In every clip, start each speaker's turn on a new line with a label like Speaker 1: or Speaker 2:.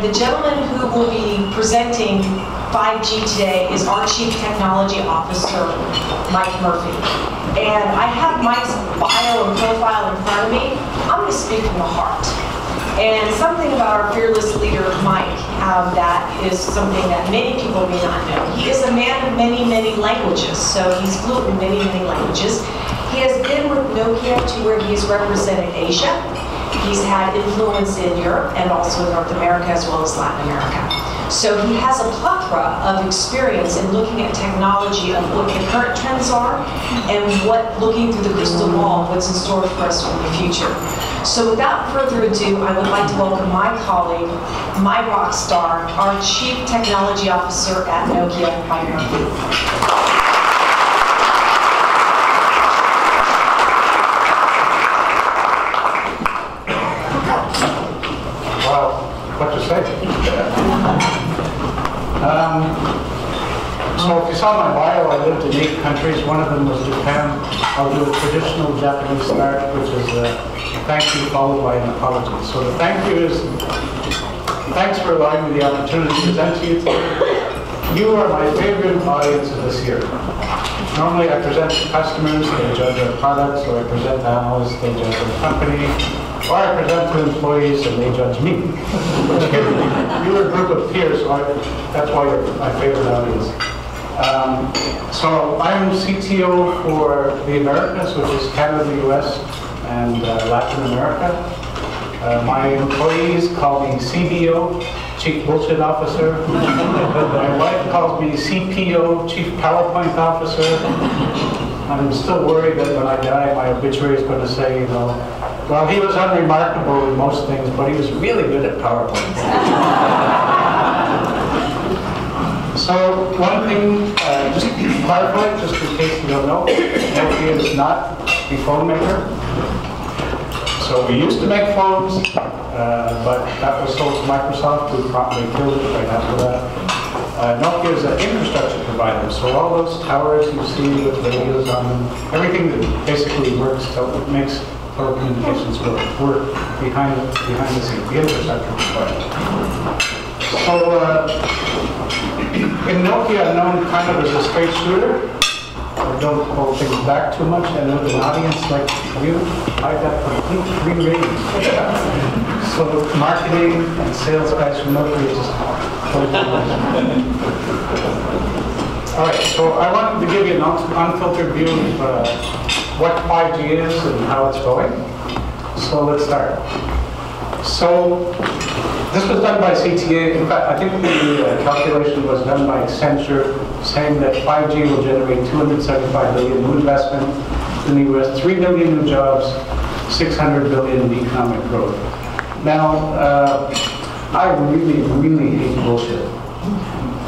Speaker 1: the gentleman who will be presenting 5G today is our Chief Technology Officer, Mike Murphy. And I have Mike's bio and profile in front of me. I'm going to speak from the heart. And something about our fearless leader, Mike, that is something that many people may not know. He is a man of many, many languages, so he's fluent in many, many languages. He has been with Nokia to where he's represented Asia. He's had influence in Europe and also North America as well as Latin America. So he has a plethora of experience in looking at technology of what the current trends are and what, looking through the crystal ball, what's in store for us in the future. So without further ado, I would like to welcome my colleague, my rock star, our Chief Technology Officer at Nokia, Mike Murphy.
Speaker 2: What to say? So if you saw my bio, I lived in 8 countries. One of them was Japan. I'll do a traditional Japanese start, which is a thank you followed by an apology. So the thank you is, thanks for allowing me the opportunity to present to you today. You are my favorite audience of this year. Normally I present to customers, they judge our products, or I present to analysts, they judge our company. Or I present to employees and they judge me. You're a group of peers, so that's why you're my favorite audience. So I'm CTO for the Americas, which is Canada, US, and Latin America. My employees call me CBO, Chief Bullshit Officer. My wife calls me CPO, Chief PowerPoint Officer. I'm still worried that when I die, my obituary is going to say, you know, well, he was unremarkable in most things, but he was really good at PowerPoint. So one thing, just to clarify, just in case you don't know, Nokia is not a phone maker. So we used to make phones, but that was sold to Microsoft, who promptly killed it right after that. Nokia is an infrastructure provider, so all those towers you see with radios on them, everything that basically works, makes telecommunications work behind the scenes, the infrastructure provider. So in Nokia, I'm known kind of as a straight shooter. I don't hold things back too much, and with an audience like you, I got complete free reign. So marketing and sales guys from Nokia just all right, so I wanted to give you an unfiltered view of what 5G is and how it's going. So let's start. So this was done by CTA. In fact, I think the calculation was done by Accenture, saying that 5G will generate 275 billion new investment in the US, 3 million new jobs, 600 billion in economic growth. Now, I really, really hate bullshit.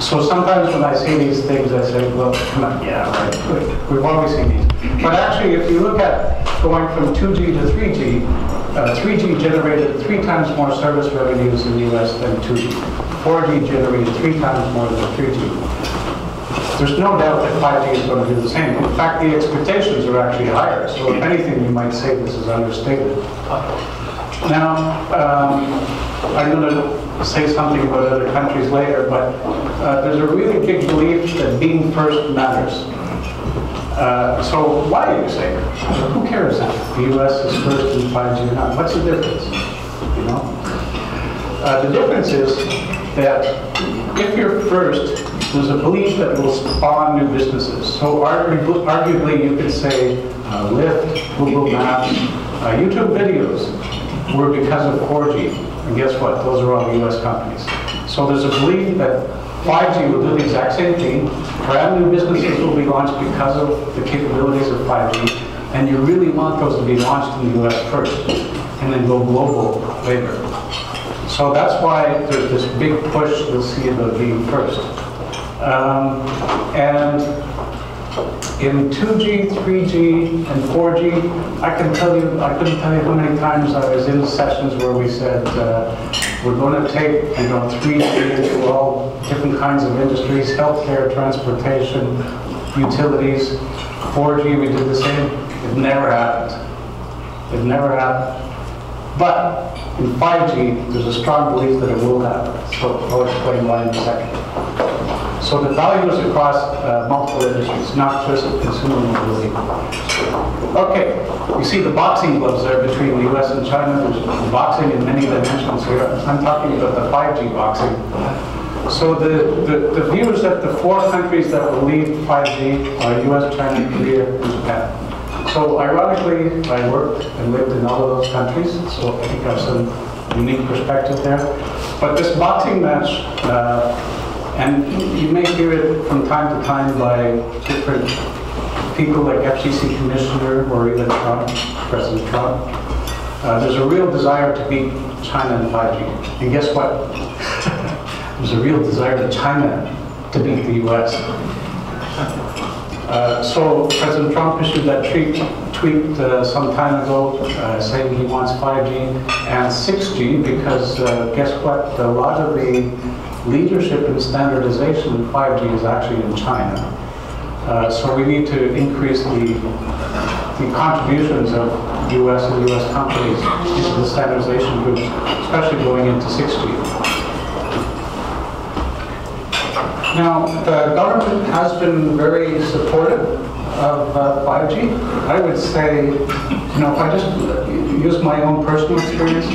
Speaker 2: So sometimes when I see these things, I say, well, come on, yeah, right, we've always seen these. But actually, if you look at going from 2G to 3G, 3G generated 3 times more service revenues in the US than 2G. 4G generated 3 times more than 3G. There's no doubt that 5G is going to do the same. In fact, the expectations are actually higher. So if anything, you might say this is understated. Now, I'm going to say something about other countries later, but there's a really big belief that being first matters. So why do you say it? Who cares if the US is first in 5G or not? What's the difference? You know, the difference is that if you're first, there's a belief that it will spawn new businesses. So arguably, you could say Lyft, Google Maps, YouTube videos were because of 4G. And guess what? Those are all US companies. So there's a belief that 5G will do the exact same thing. Brand new businesses will be launched because of the capabilities of 5G. And you really want those to be launched in the US first and then go global later. So that's why there's this big push you'll see about being first. And in 2G, 3G, and 4G, I couldn't tell you how many times I was in sessions where we said, we're going to take 3G into all different kinds of industries, healthcare, transportation, utilities. 4G, we did the same. It never happened. It never happened. But in 5G, there's a strong belief that it will happen. So I'll explain why in a second. So the value is across multiple industries, not just consumer mobility. Okay, you see the boxing gloves there between the US and China. There's boxing in many dimensions here. I'm talking about the 5G boxing. So the view is that the 4 countries that will lead 5G are US, China, Korea, and Japan. So ironically, I worked and lived in all of those countries, so I think I have some unique perspective there. But this boxing match, and you may hear it from time to time by different people like FCC Commissioner or even Trump, President Trump. There's a real desire to beat China in 5G. And guess what? There's a real desire in China to beat the US. So President Trump issued that tweet some time ago saying he wants 5G and 6G because guess what? A lot of the leadership in standardization in 5G is actually in China. So we need to increase the contributions of US and US companies into the standardization groups, especially going into 6G. Now, the government has been very supportive of 5G. I would say, if I just use my own personal experience,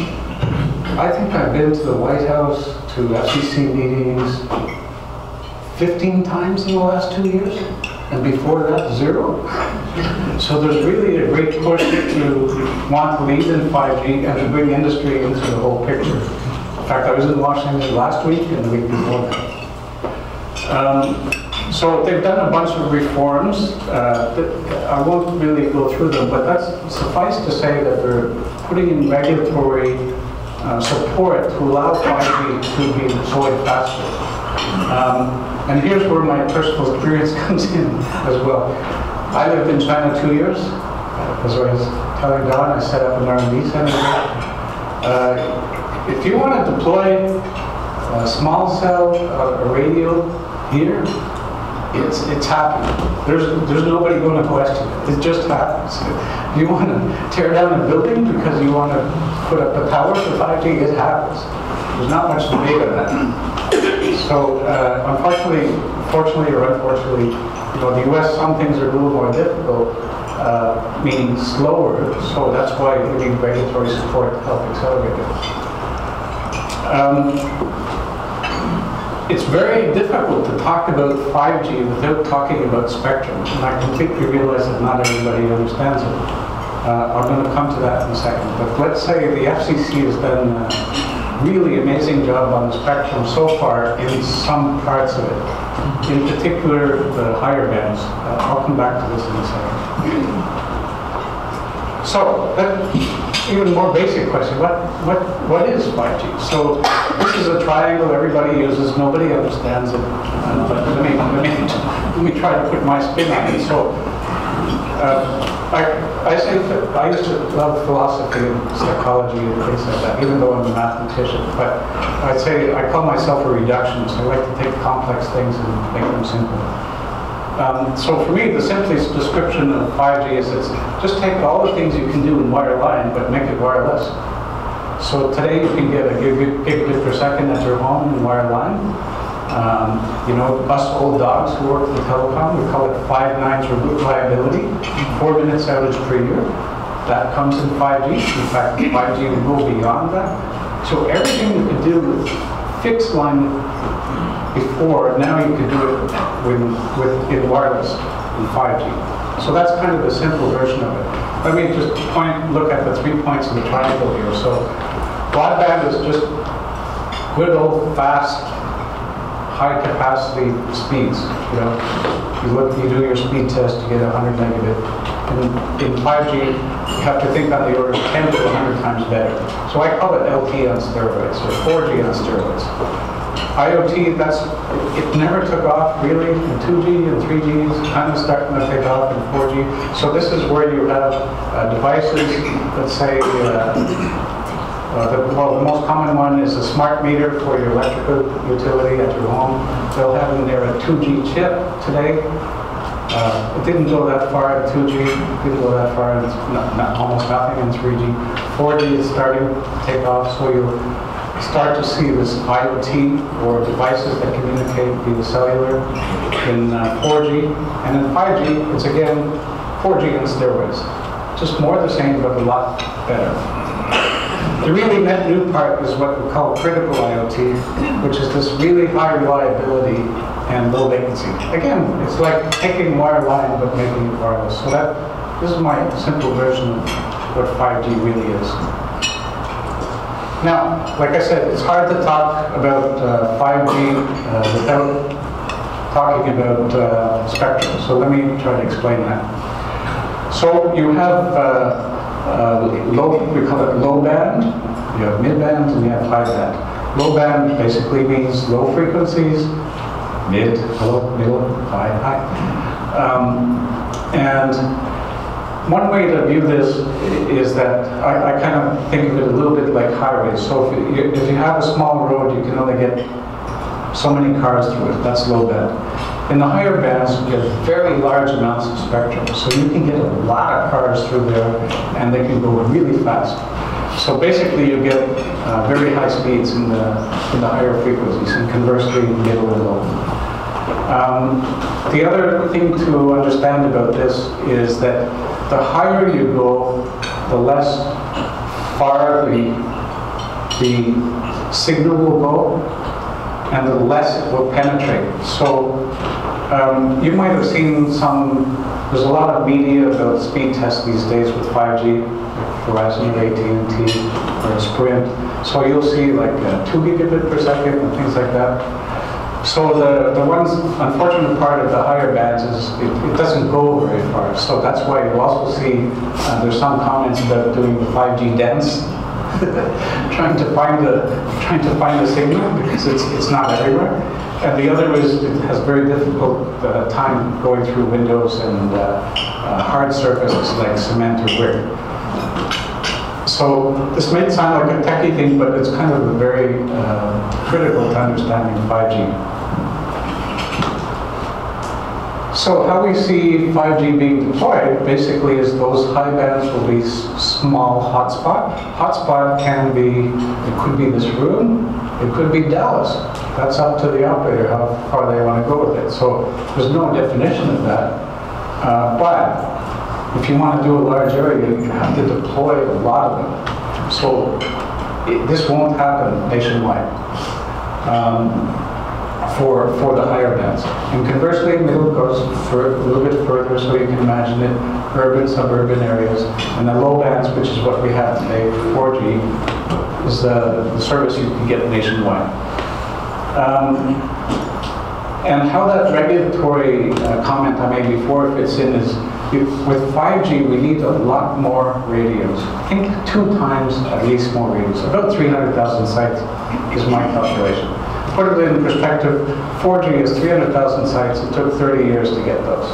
Speaker 2: I think I've been to the White House, to FCC meetings 15 times in the last 2 years, and before that, 0. So there's really a great push to want to lead in 5G and to bring industry into the whole picture. In fact, I was in Washington last week and the week before that. So they've done a bunch of reforms. I won't really go through them, but that's suffice to say that they're putting in regulatory support to allow 5G to be deployed faster. And here's where my personal experience comes in as well. I lived in China 2 years. As I was telling Don, I set up an R&D center there. If you want to deploy a small cell, a radio, here, it's happening. There's nobody going to question it. It just happens. If you want to tear down a building because you want to put up a tower for 5G, it happens. There's not much debate on that. So fortunately or unfortunately, the US, some things are a little more difficult, meaning slower. So that's why we need regulatory support to help accelerate it. It's very difficult to talk about 5G without talking about spectrum, and I completely realize that not everybody understands it. I'm going to come to that in a second, but let's say the FCC has done a really amazing job on the spectrum so far in some parts of it, in particular the higher bands. I'll come back to this in a second. So, even more basic question, what is 5G? So this is a triangle everybody uses, nobody understands it. But let me try to put my spin on it. So I say that I used to love philosophy and psychology and things like that, even though I'm a mathematician. But I'd say I call myself a reductionist. I like to take complex things and make them simple. So for me, the simplest description of 5G is it's just take all the things you can do in wireline, but make it wireless. So today you can get a gigabit per second at your home in wireline. Us old dogs who work in telecom, we call it 5 nines reliability, 4 minutes outage per year. That comes in 5G. In fact, 5G will go beyond that. So everything you can do with fixed line before, now you can do it in wireless in 5G. So that's kind of the simple version of it. Let me just look at the 3 points of the triangle here. So broadband is just good old fast, high capacity speeds. You do your speed test, you get 100 megabit. And in 5G, you have to think on the order of 10 to 100 times better. So I call it LTE on steroids, or 4G on steroids. IoT, it never took off really, and 2G and 3G is kind of starting to take off in 4G. So this is where you have devices, let's say, the most common one is a smart meter for your electrical utility at your home. They'll have in there a 2G chip today. It didn't go that far at 2G, didn't go that far, and it's almost nothing in 3G. 4G is starting to take off, so start to see this IoT, or devices that communicate via cellular, in 4G. And in 5G, it's again 4G on steroids. Just more of the same, but a lot better. The really net new part is what we call critical IoT, which is this really high reliability and low latency. Again, it's like taking wireline but making it wireless. So this is my simple version of what 5G really is. Now, like I said, it's hard to talk about 5G without talking about spectrum. So let me try to explain that. So you have we call it low band, you have mid band, and you have high band. Low band basically means low frequencies, mid, low, middle, high. And one way to view this is that I kind of think of it a little bit like highways. So if you have a small road, you can only get so many cars through it. That's low band. In the higher bands, you get very large amounts of spectrum. So you can get a lot of cars through there, and they can go really fast. So basically, you get very high speeds in the higher frequencies, and conversely, you can get a little low. The other thing to understand about this is that the higher you go, the less far the signal will go, and the less it will penetrate. So you might have seen there's a lot of media about speed tests these days with 5G, Verizon or AT&T or Sprint. So you'll see like 2 gigabit per second and things like that. So the unfortunate part of the higher bands is it doesn't go very far. So that's why you'll also see there's some comments about doing the 5G dense, trying to find the signal because it's not everywhere. And the other is it has very difficult time going through windows and hard surfaces like cement or brick. So this may sound like a techie thing, but it's kind of very critical to understanding 5G. So how we see 5G being deployed basically is those high bands will be small hotspot. Hotspot it could be this room, it could be Dallas. That's up to the operator how far they want to go with it. So there's no definition of that. But if you want to do a large area, you have to deploy a lot of them. So this won't happen nationwide for the higher bands. And conversely, middle goes a little bit further, so you can imagine it, urban, suburban areas. And the low bands, which is what we have today, 4G, is the service you can get nationwide. And how that regulatory comment I made before fits in is, with 5G, we need a lot more radios. I think 2 times at least more radios. About 300,000 sites is my calculation. Put it in perspective, 4G is 300,000 sites. It took 30 years to get those.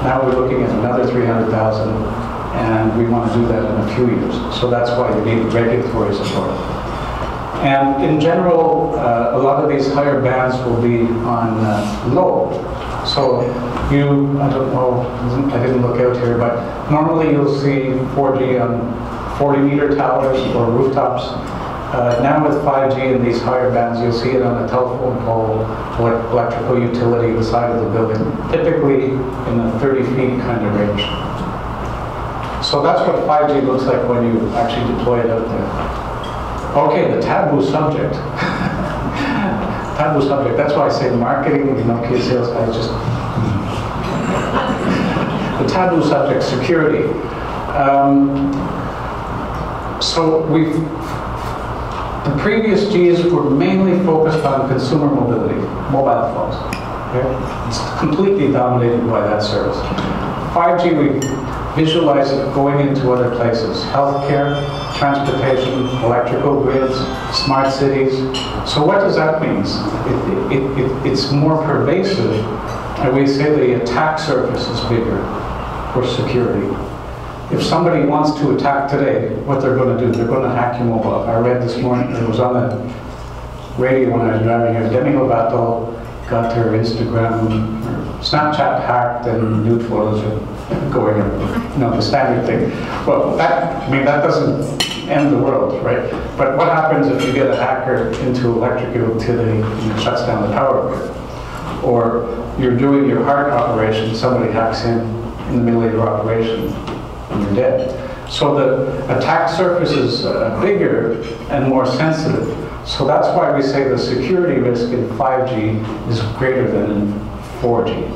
Speaker 2: Now we're looking at another 300,000, and we want to do that in a few years. So that's why you need regulatory support. And in general, a lot of these higher bands will be on low. So I don't know, I didn't look out here, but normally you'll see 4G on 40-meter towers or rooftops. Now with 5G and these higher bands, you'll see it on a telephone pole, electrical utility, the side of the building, typically in the 30 feet kind of range. So that's what 5G looks like when you actually deploy it out there. Okay, the taboo subject. Taboo subject, that's why I say marketing, the Nokia sales guys just... The taboo subject, security. The previous Gs were mainly focused on consumer mobility, mobile phones. Okay? It's completely dominated by that service. 5G, we visualize it going into other places. Healthcare, transportation, electrical grids, smart cities. So what does that mean? It's more pervasive, and we say the attack surface is bigger for security. If somebody wants to attack today, what they're going to do, they're going to hack your mobile. I read this morning, it was on the radio when I was driving here, Demi Lovato got her Instagram, or Snapchat hacked and nude photos. going up, the standard thing. Well, that doesn't end the world, right? But what happens if you get a hacker into electric utility and it shuts down the power grid? Or you're doing your heart operation, somebody hacks in the middle of your operation, and you're dead. So the attack surface is bigger and more sensitive. So that's why we say the security risk in 5G is greater than in 4G.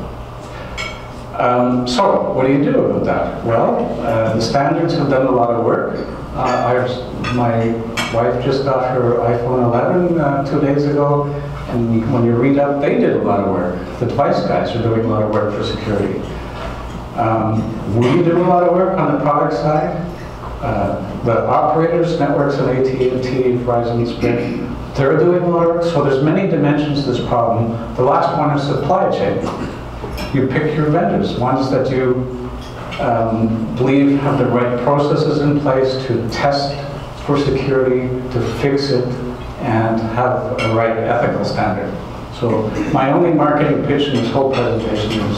Speaker 2: So what do you do about that? Well, the standards have done a lot of work. My wife just got her iPhone 11 2 days ago, and when you read up, they did a lot of work. The device guys are doing a lot of work for security. We do a lot of work on the product side. The operators, networks of AT&T, Verizon, Sprint, they're doing a lot of work. So there's many dimensions to this problem. The last one is supply chain. You pick your vendors, ones that you believe have the right processes in place to test for security, to fix it, and have a right ethical standard. So my only marketing pitch in this whole presentation is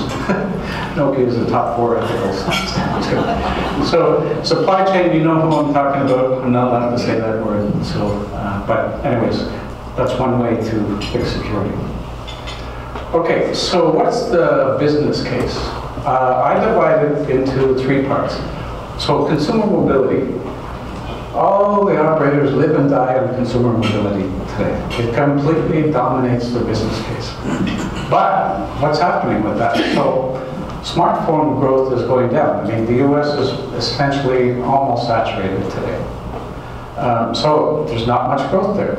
Speaker 2: Nokia is the top 4 ethical standards. So supply chain, you know who I'm talking about. I'm not allowed to say that word. So, but anyways, that's one way to fix security. Okay, so what's the business case? I divide it into 3 parts. So consumer mobility. All the operators live and die on consumer mobility today. It completely dominates the business case. But what's happening with that? So smartphone growth is going down. I mean, the US is essentially almost saturated today. So there's not much growth there.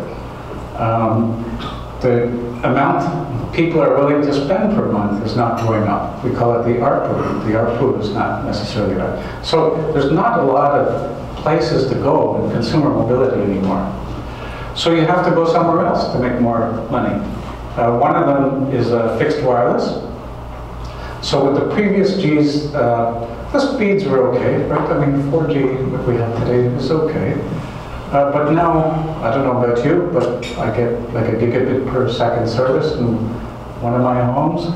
Speaker 2: The amount people are willing to spend per month is not going up. We call it the ARPU. The ARPU is not necessarily right. So there's not a lot of places to go in consumer mobility anymore. So you have to go somewhere else to make more money. One of them is fixed wireless. So with the previous Gs, the speeds were okay, right? I mean, 4G, what we have today, is okay. But now, I don't know about you, but I get like a gigabit per second service in one of my homes,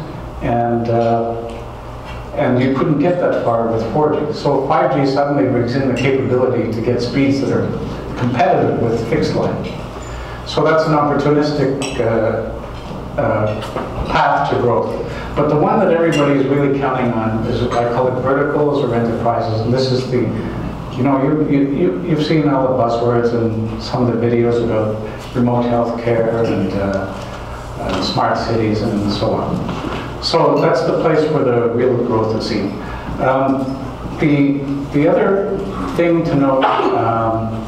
Speaker 2: and you couldn't get that far with 4G. So 5G suddenly brings in the capability to get speeds that are competitive with fixed line. So that's an opportunistic path to growth. But the one that everybody is really counting on is, I call it verticals or enterprises, and this is the, you've seen all the buzzwords and some of the videos about remote healthcare and smart cities and so on. So that's the place where the real growth is seen. The other thing to note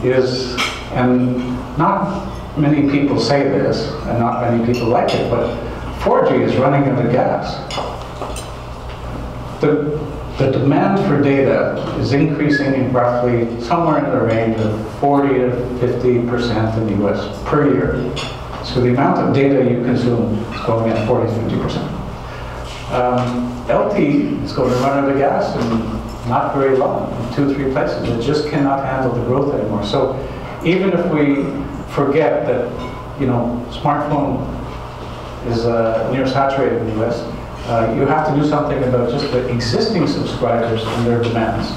Speaker 2: is, and not many people say this, and not many people like it, but 4G is running out of gas. The demand for data is increasing in roughly somewhere in the range of 40 to 50% in the US per year. So the amount of data you consume is going at 40 to 50%. LTE is going to run out of gas in not very long, in 2 or 3 places. It just cannot handle the growth anymore. So even if we forget that, smartphone is near saturated in the US, you have to do something about just the existing subscribers and their demands.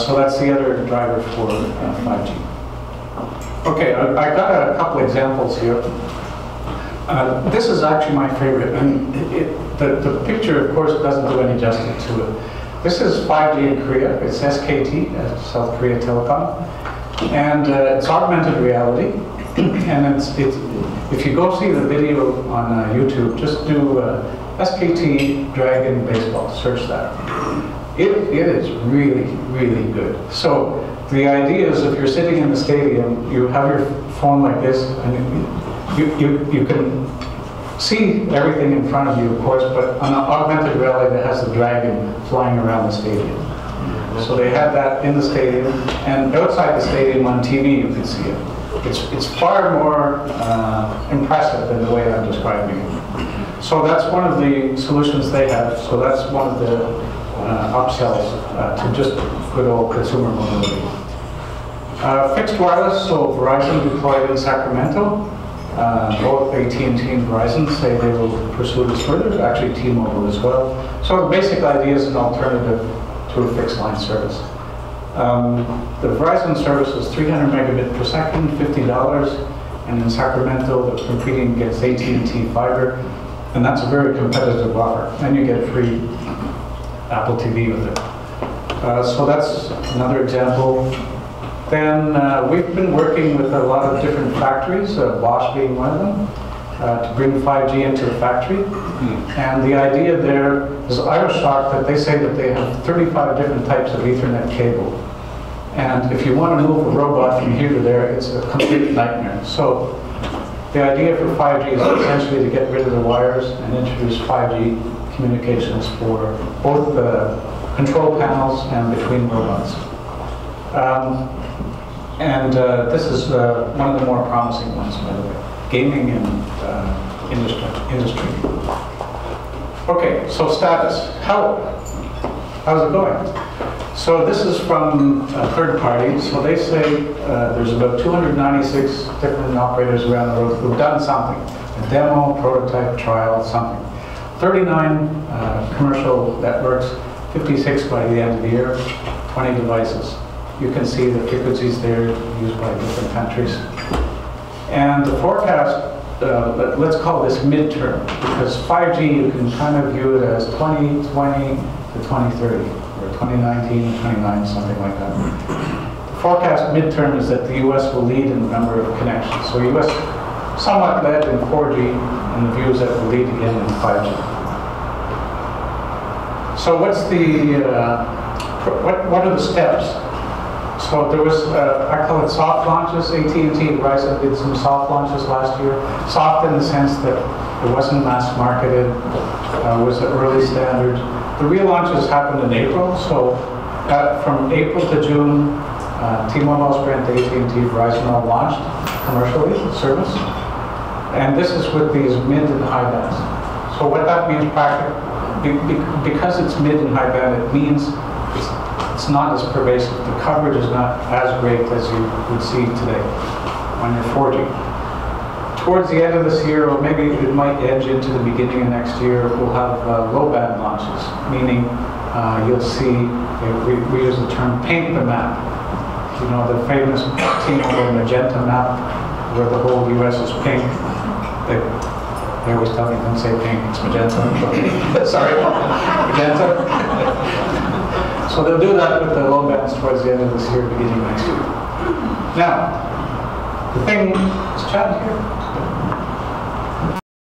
Speaker 2: So that's the other driver for 5G. Okay, I got a couple examples here. This is actually my favorite, and the picture, of course, doesn't do any justice to it. This is 5G in Korea. It's SKT, South Korea Telecom, and it's augmented reality. And if you go see the video on YouTube, just do SKT Dragon Baseball, search that. It is really, really good. So the idea is, if you're sitting in the stadium, you have your phone like this, and you can see everything in front of you, of course, but on an augmented reality that has the dragon flying around the stadium. So they had that in the stadium, and outside the stadium on TV you can see it. It's far more impressive than the way I'm describing it. So that's one of the solutions they have. So that's one of the upsells to just good old consumer mobility. Fixed wireless, so Verizon deployed in Sacramento. Both AT&T and Verizon say they will pursue this further, actually T-Mobile as well. So the basic idea is an alternative to a fixed line service. The Verizon service is 300 megabit per second, $50, and in Sacramento they're competing against AT&T fiber, and that's a very competitive offer. And you get free Apple TV with it. So that's another example. Then we've been working with a lot of different factories, Bosch being one of them, to bring 5G into the factory. And the idea there is, I was shocked that they say that they have 35 different types of Ethernet cable. And if you want to move a robot from here to there, it's a complete nightmare. So the idea for 5G is essentially to get rid of the wires and introduce 5G communications for both the control panels and between robots. This is one of the more promising ones, by the way. Gaming and industry. Okay, so status. How's it going? So this is from a third party. So they say there's about 296 different operators around the world who've done something. A demo, prototype, trial, something. 39 commercial networks, 56 by the end of the year, 20 devices. You can see the frequencies there used by different countries. And the forecast, let's call this midterm, because 5G you can kind of view it as 2020 to 2030, or 2019 to 2029, something like that. The forecast midterm is that the US will lead in the number of connections. So US somewhat led in 4G, and the view is that will lead again in 5G. So what's the, what are the steps? So there was, I call it soft launches. AT&T and Verizon did some soft launches last year. Soft in the sense that it wasn't mass marketed, was an early standard. The real launches happened in April. So from April to June, T-Mobile, Sprint, AT&T, Verizon all launched commercially service. And this is with these mid and high bands. So what that means practically, because it's mid and high band, it means it's not as pervasive. The coverage is not as great as you would see today on your 4G. Towards the end of this year, or maybe it might edge into the beginning of next year, we'll have low band launches, meaning you'll see, we use the term paint the map. You know, the famous T-Mobile magenta map where the whole US is pink. They always tell me, don't say pink, it's magenta. Sorry, magenta. So they'll do that with the low bands towards the end of this year, beginning of next year. Now, the thing is chatting here.